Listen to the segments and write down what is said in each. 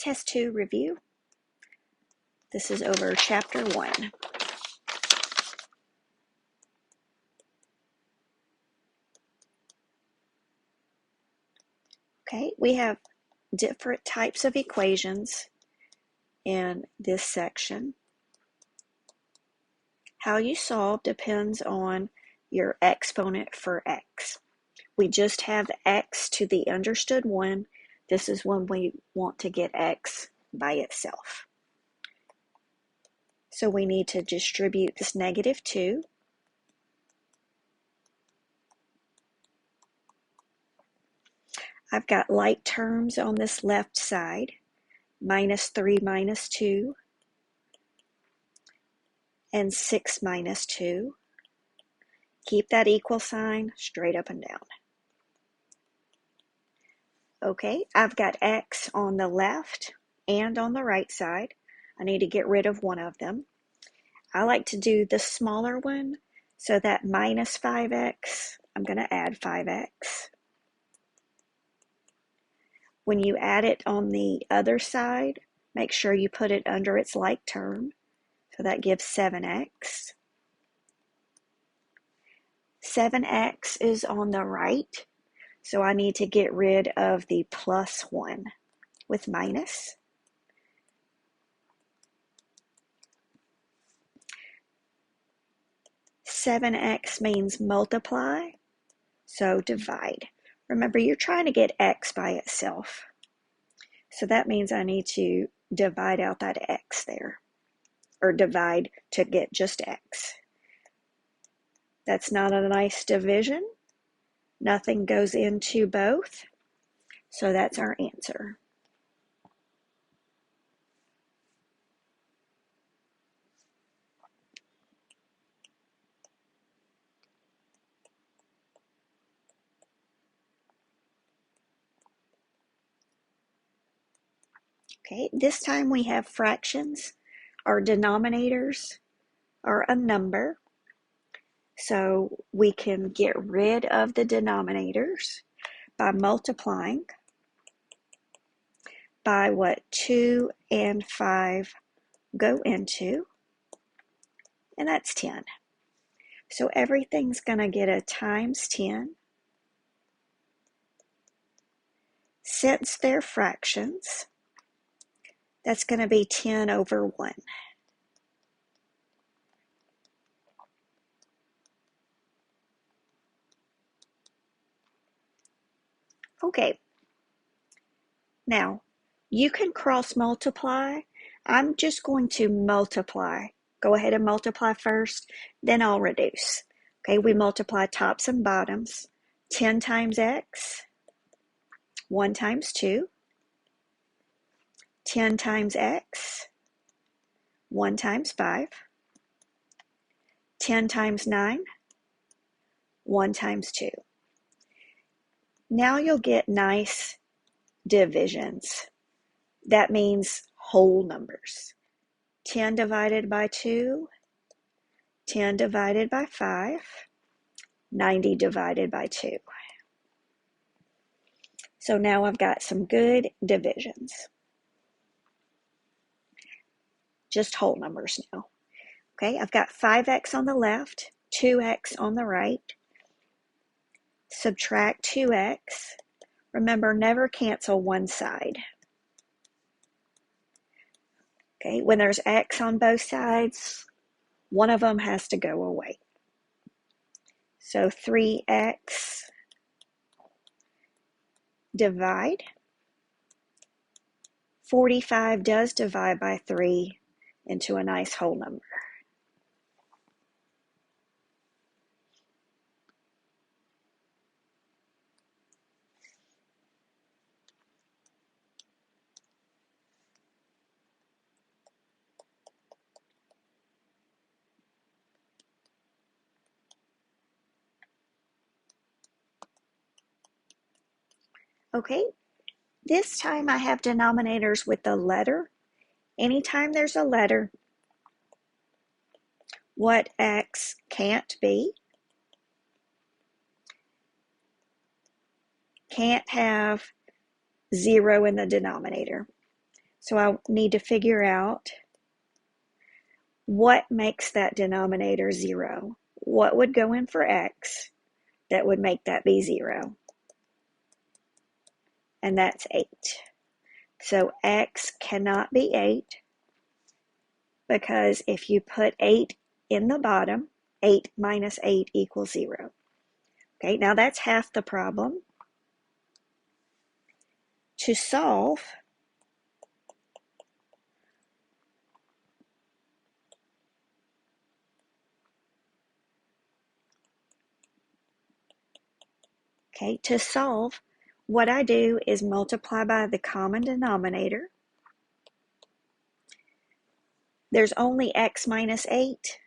Test 2 review. This is over Chapter 1. Okay, we have different types of equations in this section. How you solve depends on your exponent for x. We just have x to the understood one. This is when we want to get x by itself. So we need to distribute this -2. I've got like terms on this left side, -3 minus 2, and 6 minus 2. Keep that equal sign straight up and down. Okay, I've got x on the left and on the right side. I need to get rid of one of them. I like to do the smaller one, so that minus 5x, I'm going to add 5x. When you add it on the other side, make sure you put it under its like term. So that gives 7x. 7x is on the right, so I need to get rid of the +1 with minus. (7x) means multiply, so divide. Remember, you're trying to get x by itself. So that means I need to divide out that x there, or divide to get just x. That's not a nice division. Nothing goes into both, so that's our answer. Okay, this time we have fractions. Our denominators are a number, so we can get rid of the denominators by multiplying by what 2 and 5 go into, and that's 10. So everything's going to get a times 10. Since they're fractions, that's going to be 10 over 1. Okay, now you can cross multiply. I'm just going to multiply. Go ahead and multiply first, then I'll reduce. Okay, we multiply tops and bottoms. 10 times x, 1 times 2. 10 times x, 1 times 5. 10 times 9, 1 times 2. Now you'll get nice divisions. That means whole numbers. 10 divided by 2, 10 divided by 5, 90 divided by 2. So now I've got some good divisions. Just whole numbers now. Okay, I've got 5x on the left, 2x on the right. Subtract 2x. Remember, never cancel one side. Okay, when there's x on both sides, one of them has to go away. So 3x, divide. 45 does divide by 3 into a nice whole number. Okay, this time I have denominators with the letter. Anytime there's a letter, what x can't be, can't have 0 in the denominator. So I need to figure out what makes that denominator 0. What would go in for x that would make that be 0? And that's 8. So x cannot be 8 because if you put 8 in the bottom, 8 minus 8 equals 0. Okay, now that's half the problem. To solve, what I do is multiply by the common denominator. There's only x minus 8.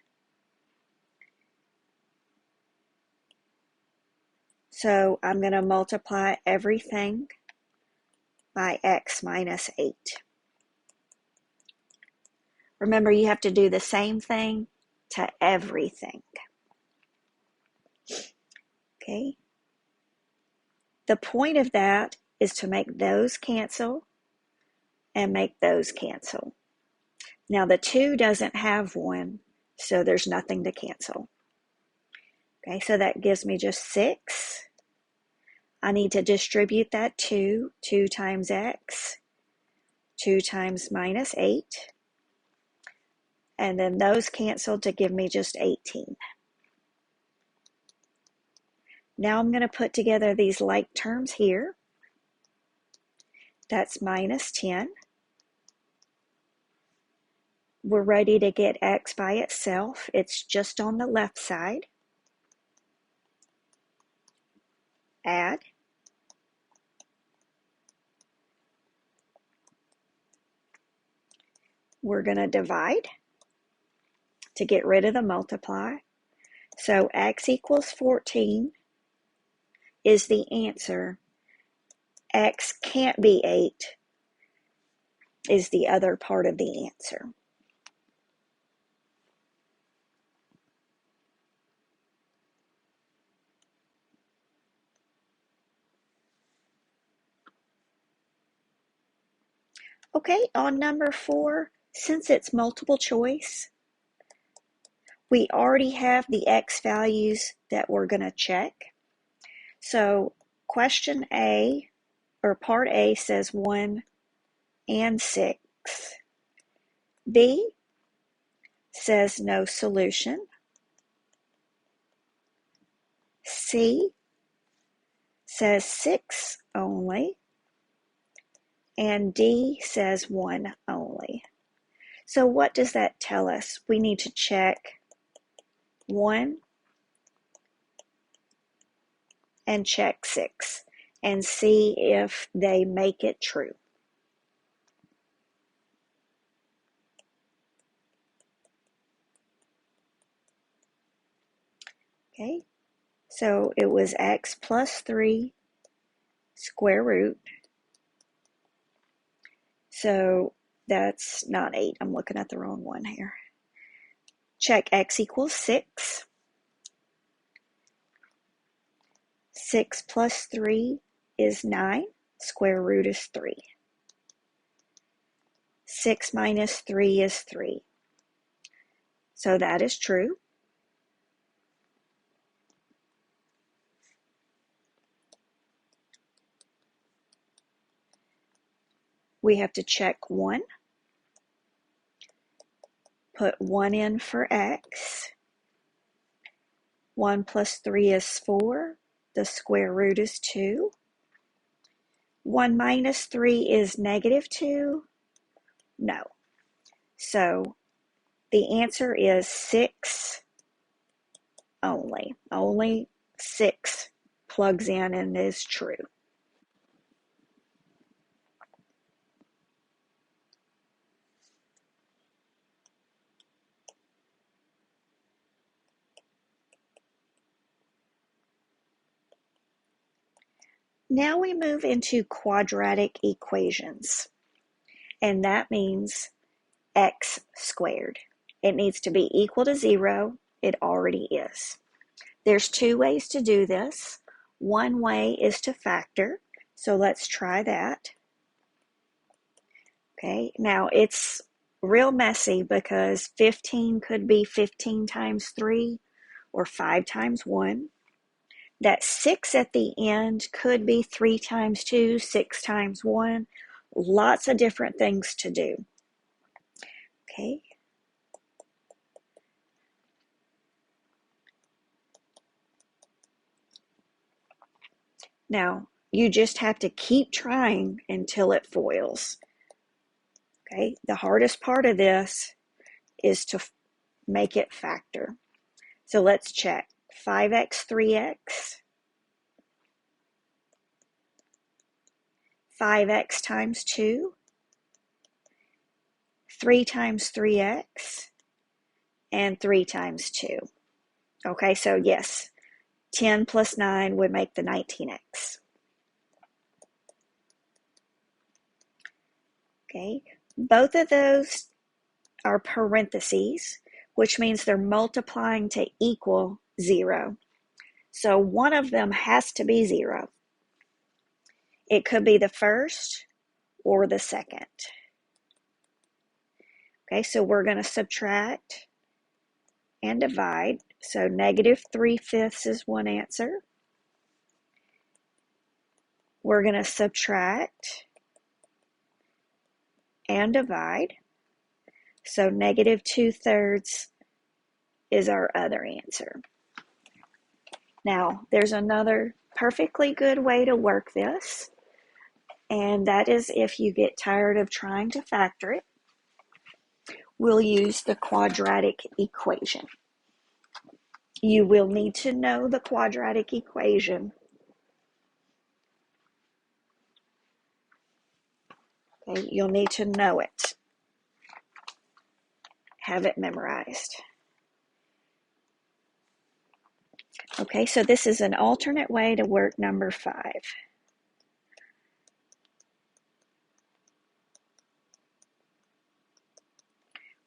So I'm going to multiply everything by x minus 8. Remember, you have to do the same thing to everything. Okay? The point of that is to make those cancel and make those cancel. Now the 2 doesn't have 1, so there's nothing to cancel. Okay, so that gives me just 6. I need to distribute that 2 times x, 2 times minus 8, and then those cancel to give me just 18. Now I'm going to put together these like terms here. That's minus 10. We're ready to get x by itself. It's just on the left side. Add. We're going to divide to get rid of the multiply. So x equals 14 is the answer. X can't be 8 is the other part of the answer. Okay, on number 4, since it's multiple choice, we already have the x values that we're going to check. So question A, or part A, says 1 and 6. B says no solution. C says 6 only. And D says 1 only. So what does that tell us? We need to check 1 and check 6 and see if they make it true. Okay, so it was x plus 3 square root. So that's not 8. I'm looking at the wrong one here. Check x equals 6. 6 plus 3 is 9. Square root is 3. 6 minus 3 is 3. So that is true. We have to check 1. Put 1 in for x. 1 plus 3 is 4. The square root is 2. 1 minus 3 is negative 2. No. So the answer is 6 only. Only 6 plugs in and is true. Now we move into quadratic equations, and that means x squared. It needs to be equal to 0. It already is. There's 2 ways to do this. One way is to factor, so let's try that. Okay, now it's real messy because 15 could be 15 times 3 or 5 times 1. That 6 at the end could be 3 times 2, 6 times 1. Lots of different things to do. Okay. Now, you just have to keep trying until it foils. Okay. The hardest part of this is to make it factor. So let's check. 5x, 3x. 5x times 2. 3 times 3x. And 3 times 2. Okay, so yes, 10 plus 9 would make the 19x. Okay, both of those are parentheses, which means they're multiplying to equal 0. So one of them has to be 0. It could be the first or the second. Okay, so we're going to subtract and divide. So negative 3/5 is one answer. We're going to subtract and divide. So negative 2/3 is our other answer. Now, there's another perfectly good way to work this, and that is if you get tired of trying to factor it, we'll use the quadratic equation. You will need to know the quadratic equation. Okay, you'll need to know it. Have it memorized. Okay, so this is an alternate way to work number 5.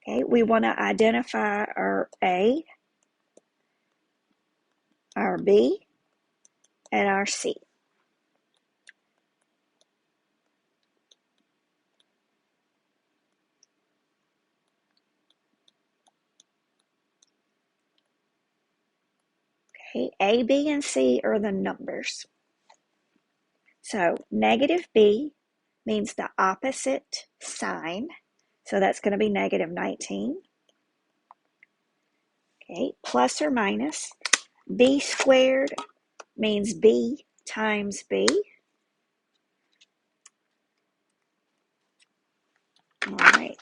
Okay, we want to identify our A, our B, and our C. Okay, A, B, and C are the numbers. So negative B means the opposite sign. So that's going to be negative 19. Okay, plus or minus. B squared means B times B. All right.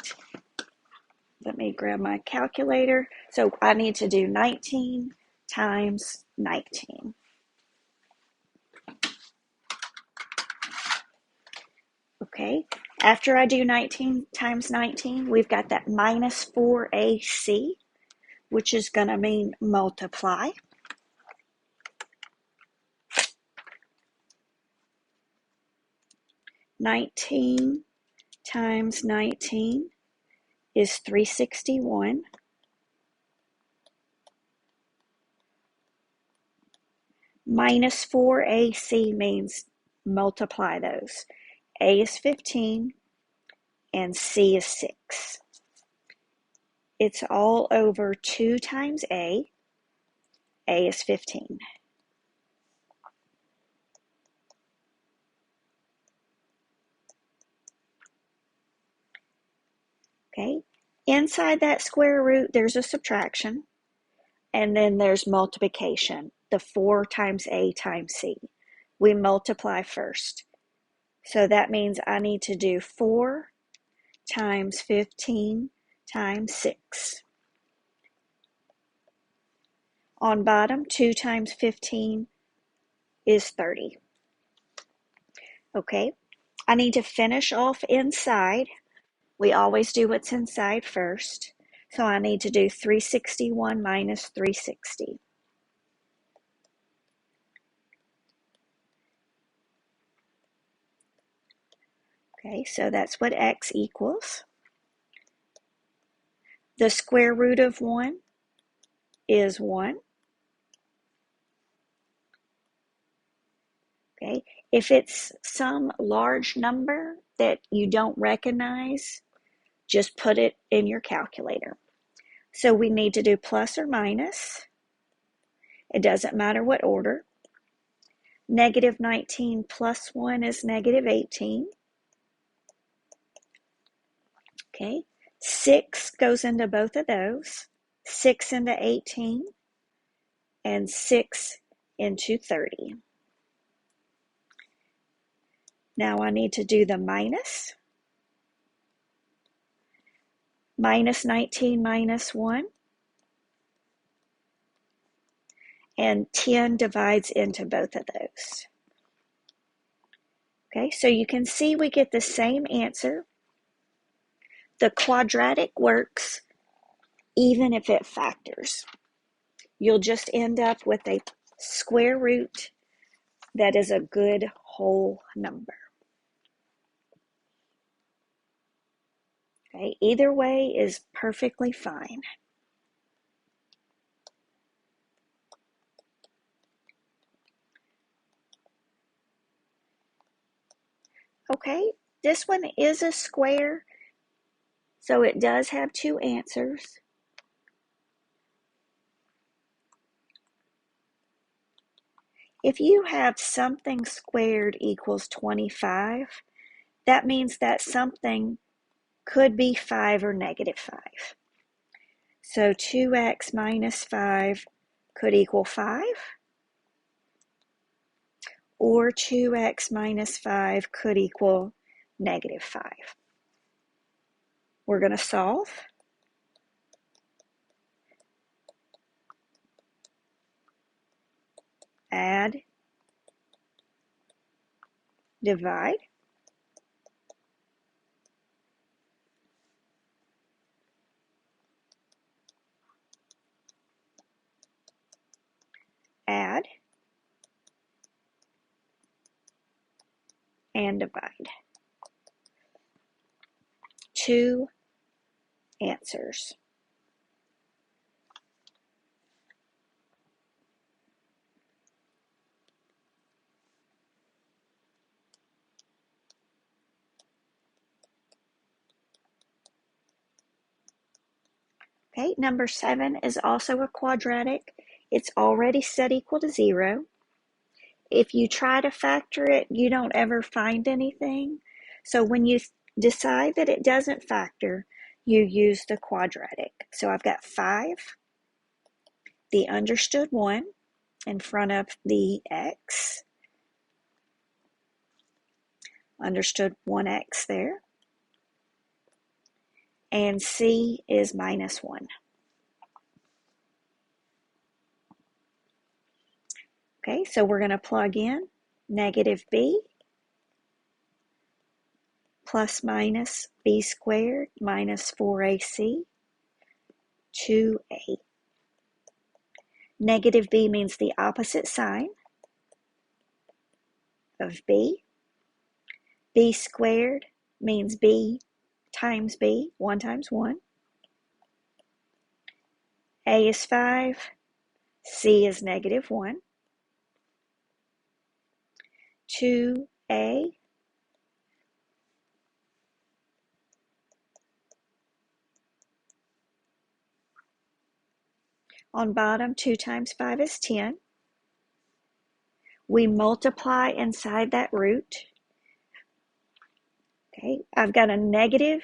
Let me grab my calculator. So I need to do 19 times 19. Okay, after I do 19 times 19, we've got that minus 4AC, which is going to mean multiply. 19 times 19 is 361. Minus 4AC means multiply those. A is 15 and C is 6. It's all over 2 times A. A is 15. Okay, inside that square root, there's a subtraction, and then there's multiplication, the 4 times A times C. We multiply first. So that means I need to do 4 times 15 times 6. On bottom, 2 times 15 is 30. Okay, I need to finish off inside. We always do what's inside first. So I need to do 361 minus 360. Okay, so that's what x equals. The square root of 1 is 1. Okay, if it's some large number, that you don't recognize, just put it in your calculator. So we need to do plus or minus. It doesn't matter what order. Negative 19 plus 1 is negative 18. Okay, 6 goes into both of those. 6 into 18 and 6 into 30. Now I need to do the minus. Minus 19 minus 1. And 10 divides into both of those. Okay, so you can see we get the same answer. The quadratic works even if it factors. You'll just end up with a square root that is a good whole number. Okay, either way is perfectly fine. Okay, this one is a square, so it does have two answers. If you have something squared equals 25, that means that something could be 5 or negative 5. So 2x minus 5 could equal 5, or 2x minus 5 could equal negative 5. We're going to solve. Add, divide. Add, and divide. Two answers. Okay, number 7 is also a quadratic. It's already set equal to 0. If you try to factor it, you don't ever find anything. So when you decide that it doesn't factor, you use the quadratic. So I've got 5, the understood 1 in front of the x, understood 1x there, and c is minus 1. Okay, so we're going to plug in negative b plus minus b squared minus 4ac 2a. Negative b means the opposite sign of b. B squared means b times b, 1 times 1. A is 5, c is negative 1. 2a on bottom, 2 times 5 is 10. We multiply inside that root. Okay, I've got a negative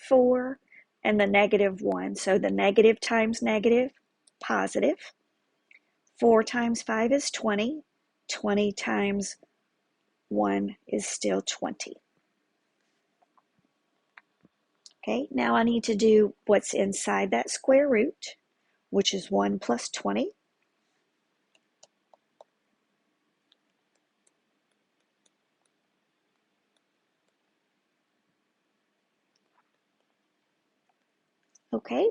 4 and the negative 1. So the negative times negative, positive. 4 times 5 is 20. 20 times 1 is still 20. Okay, now I need to do what's inside that square root, which is 1 plus 20. Okay,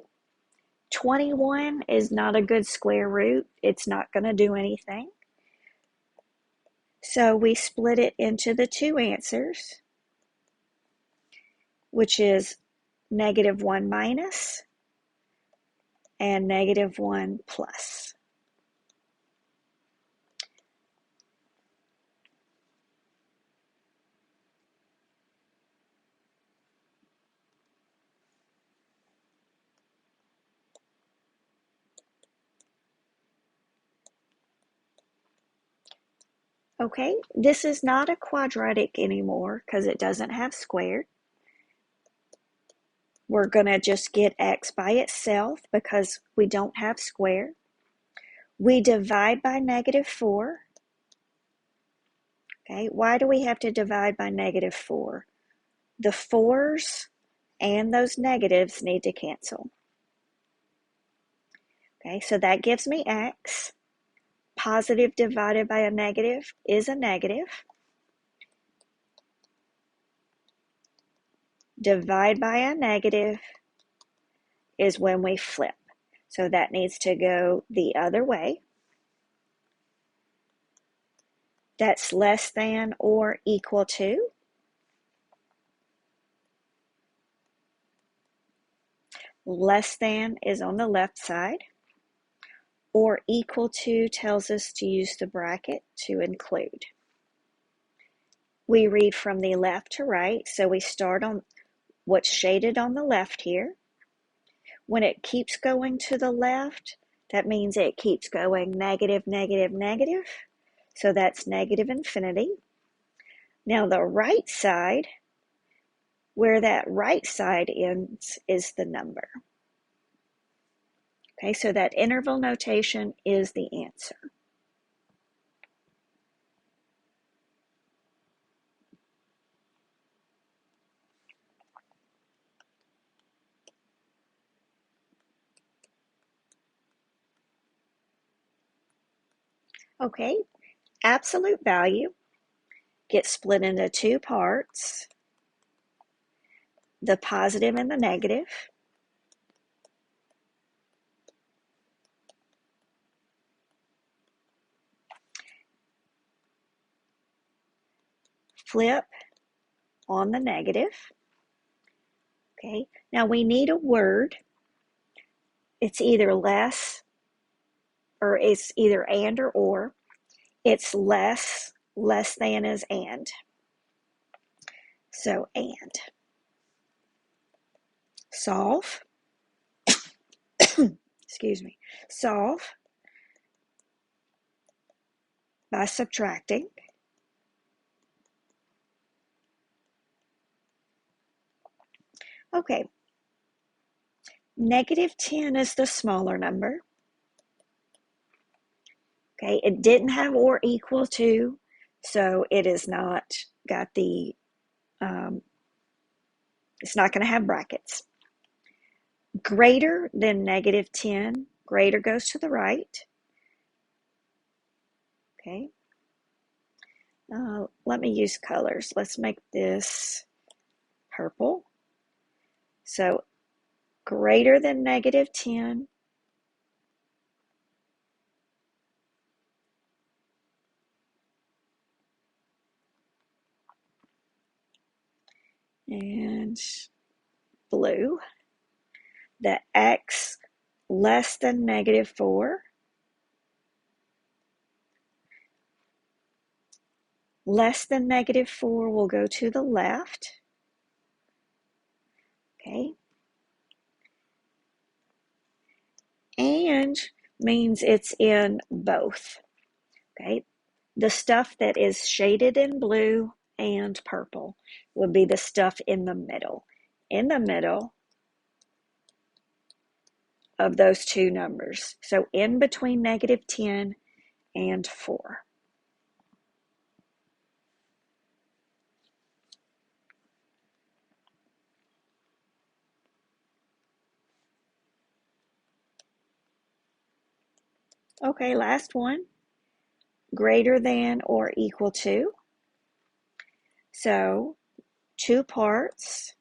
21 is not a good square root. It's not going to do anything. So we split it into the two answers, which is negative 1 minus and negative 1 plus. Okay, this is not a quadratic anymore because it doesn't have squared. We're going to just get x by itself because we don't have square. We divide by -4. Okay, why do we have to divide by -4? The 4's and those negatives need to cancel. Okay, so that gives me x. Positive divided by a negative is a negative. Divide by a negative is when we flip. So that needs to go the other way. That's less than or equal to. Less than is on the left side. Or equal to tells us to use the bracket to include. We read from the left to right, so we start on what's shaded on the left here. When it keeps going to the left, that means it keeps going negative, negative, negative. So that's negative infinity. Now the right side, where that right side ends, is the number. Okay, so that interval notation is the answer. Okay, absolute value gets split into two parts, the positive and the negative. Flip on the negative. Okay, now we need a word. It's either less, or it's either and or. It's less than is and. So and. Solve. Excuse me. Solve by subtracting. Okay. -10 is the smaller number. Okay, it didn't have or equal to, so it is not got the, it's not going to have brackets. Greater than -10, greater goes to the right. Okay, let me use colors. Let's make this purple. So greater than -10, and blue. The x less than -4, less than -4 will go to the left. Okay, and means it's in both. Okay, the stuff that is shaded in blue and purple would be the stuff in the middle. In the middle of those two numbers. So in between -10 and 4. Okay, last one. Greater than or equal to. So two parts,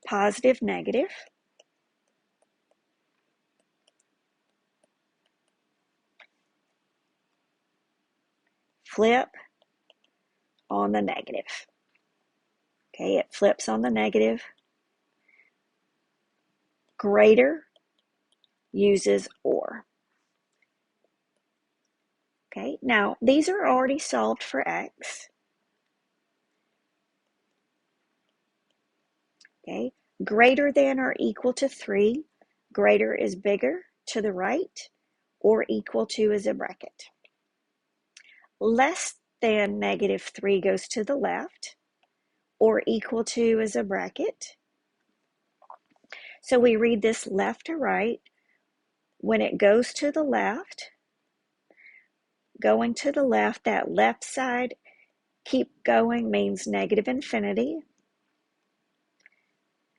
positive, negative. Flip on the negative. Okay, it flips on the negative. Greater uses or. Okay, now these are already solved for x. Okay, greater than or equal to 3. Greater is bigger to the right, or equal to is a bracket. Less than -3 goes to the left, or equal to is a bracket. So we read this left to right. When it goes to the left, going to the left, that left side, keep going means -infinity.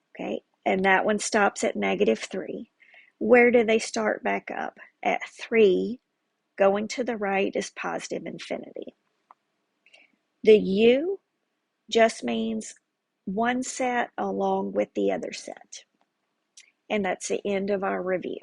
Okay, and that one stops at -3. Where do they start back up? At 3, going to the right is +infinity. The U just means one set along with the other set. And that's the end of our review.